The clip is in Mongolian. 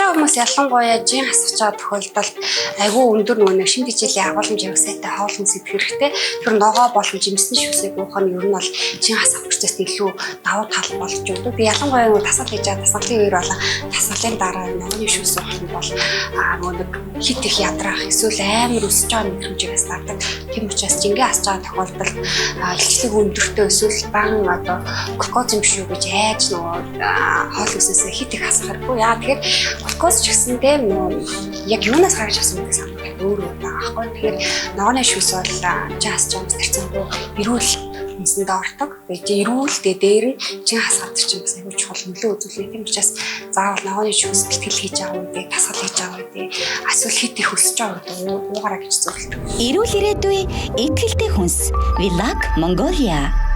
байгаа хүмүүс ялангуяа жин хасах чад тохиолдолд айгүй өндөр нөгөө шин хичээлийн агуулмж явсайтай хоол хүнс идэх хэрэгтэй. Тэр ногоо болон жимсний шүсэг уух нь ер нь бол жин хасах процесс илүү давуу тал болж өгдөг. Тэгээ ялангуяа нөгөө тасгал хийж байгаа тасгалын үеэр бол тасгалын дараа ногооны шүс уух нь бол нөгөө нэг хит их ядрах эсвэл амар өсөж байгаа мэдрэмжээс гадаг. Тийм учраас жингээ хасж байгаа тохиолдолд илчлэг өндөртөө эсвэл бан одоо глюкоз юм шүү гэж айж нөгөө хоол хүнсээс хит их хасах хэрэггүй. Яа тэгэхээр глюкоз ч гэсэндээ яг юунаас гарч ирсэн гэдэг санаа өөр байгаа аахгүй. Тэгэхээр ногооны шүс бол жаас жамс тэрцэнгүү эрүүл хүнсэнд ордог. Тэгээ эрүүлдээ дээр нь чин хасгаад чинь бас аюул чухал нөлөө үзүүлэх юм учраас заавал ногооны шүс бэлтгэл хийж байгаа үедээ тасгал хийж байгаа үедээ эсвэл хит их өсөж байгаа үедээ уугараа гэж зөвлөдөг. Эрүүл ирээдүй итгэлтэй хүнс. Village Mongolia.